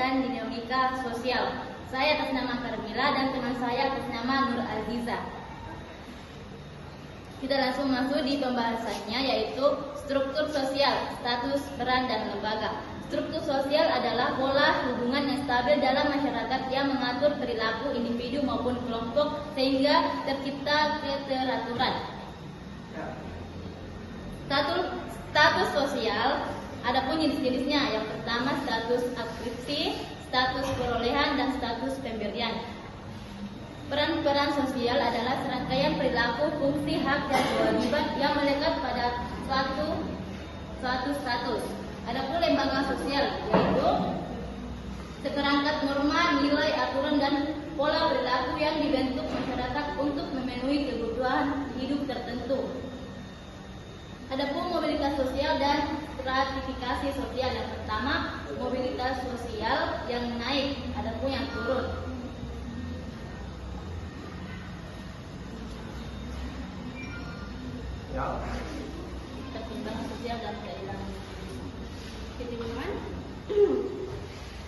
dan dinamika sosial. Saya atas nama Carmila dan teman saya atas nama Nur Aziza. Kita langsung masuk di pembahasannya, yaitu struktur sosial, status, peran, dan lembaga. Struktur sosial adalah pola hubungan yang stabil dalam masyarakat yang mengatur perilaku individu maupun kelompok sehingga tercipta keteraturan. Status sosial adapun jenis-jenisnya. Yang pertama status akripsi, status perolehan, dan status pemberian. Peran-peran sosial adalah serangkaian perilaku, fungsi, hak, dan kewajiban yang melekat pada suatu status. Adapun lembaga sosial yaitu seperangkat norma, nilai, aturan, dan pola perilaku yang dibentuk masyarakat untuk memenuhi kebutuhan hidup tertentu. Adapun mobilitas sosial dan stratifikasi sosial. Yang pertama mobilitas sosial yang naik, adapun yang turun. Ketimbangan sosial dan keadilan.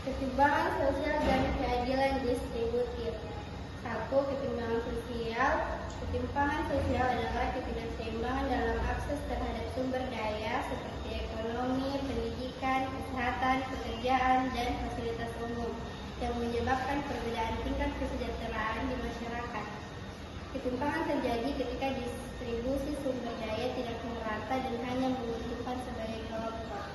Ketimbangan sosial dan keadilan distributif. 1. Ketimbangan sosial. Ketimpangan sosial adalah ketidakseimbangan dalam akses terhadap sumber daya seperti ekonomi, pendidikan, kesehatan, pekerjaan, dan fasilitas umum yang menyebabkan perbedaan tingkat kesejahteraan di masyarakat. Ketimpangan terjadi ketika distribusi sumber daya tidak merata dan hanya menguntungkan sebagai kelompok.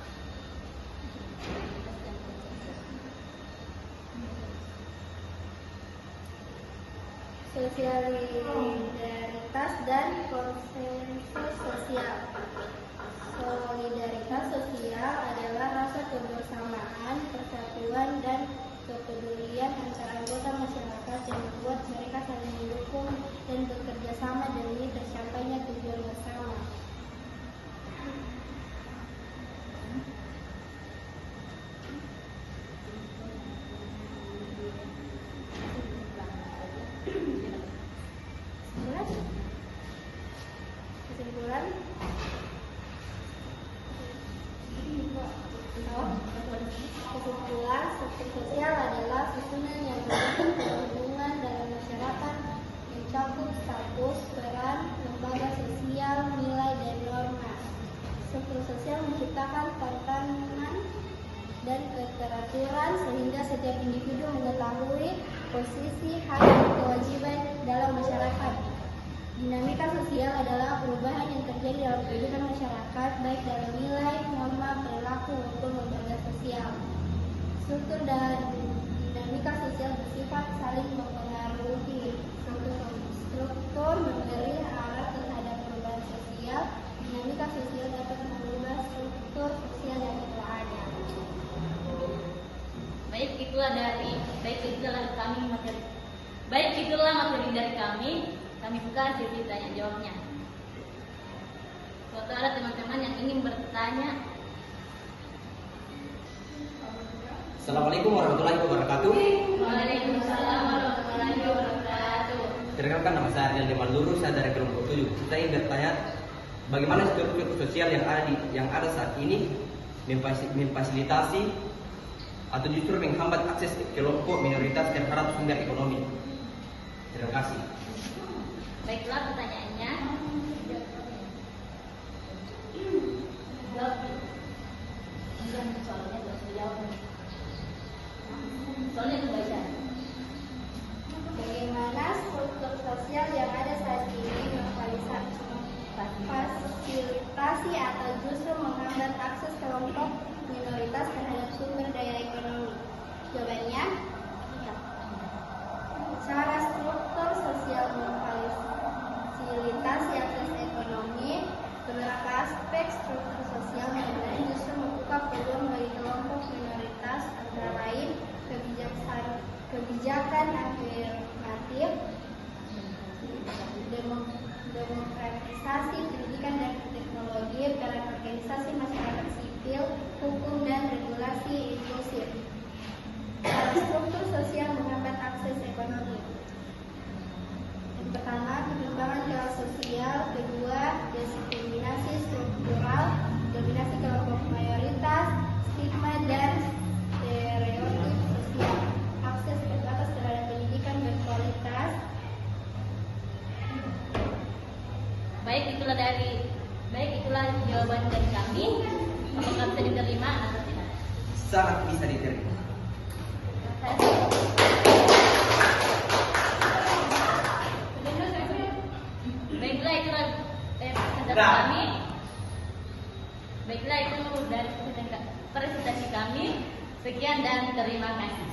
Solidaritas dan konsensus sosial. Solidaritas sosial adalah rasa kebersamaan, persatuan, dan kepedulian antara anggota masyarakat yang membuat mereka saling mendukung dan bekerja sama demi tercapainya tujuan bersama. Kesimpulan, struktur sosial adalah susunan yang berbentuk hubungan dalam masyarakat mencakup status, peran, lembaga sosial, nilai, dan norma. Struktur sosial menciptakan tatanan dan keteraturan sehingga setiap individu mengetahui posisi, hak, dan kewajiban dalam masyarakat. Dinamika sosial adalah perubahan yang terjadi dalam kehidupan masyarakat, baik dalam nilai, norma, perilaku, maupun lembaga sosial. Struktur dan dinamika sosial bersifat saling mempengaruhi. Struktur memberi arah terhadap perubahan sosial. Dinamika sosial dapat mengubah struktur sosial yang telah ada. Baik, itulah materi dari kami. Kami buka sesi tanya jawabnya. Kalau ada teman-teman yang ingin bertanya. Assalamualaikum warahmatullahi wabarakatuh. Waalaikumsalam warahmatullahi wabarakatuh. Perkenalkan, nama saya Ardian Demaluru, saya dari kelompok 7. Kita ingin bertanya, bagaimana struktur sosial yang ada saat ini memfasilitasi atau justru menghambat akses kelompok minoritas terhadap sumber ekonomi? Terima kasih. Baiklah, pertanyaannya. Soalnya kebaca. Bagaimana struktur sosial yang ada saat ini memfasilitasi atau justru menghambat akses kelompok minoritas terhadap sumber daya ekonomi? Jawabannya, cara struktur sosial memfasilitasi akses ekonomi. Beberapa aspek struktur sosial yang justru membuka peluang bagi kelompok minoritas, antara lain kebijakan afirmatif, demokratisasi pendidikan dan teknologi, peran organisasi masyarakat sipil, hukum, dan regulasi inklusif. Struktur sosial menghambat akses ekonomi. Yang pertama, ketimpangan kelas sosial. Kedua, diskriminasi struktural, dominasi kelompok mayoritas, stigma dan stereotip jawaban dari kami. Apakah bisa diterima atau tidak? Sangat bisa diterima. Baiklah itu presentasi kami. Baiklah itu dari presentasi kami. Sekian dan terima kasih.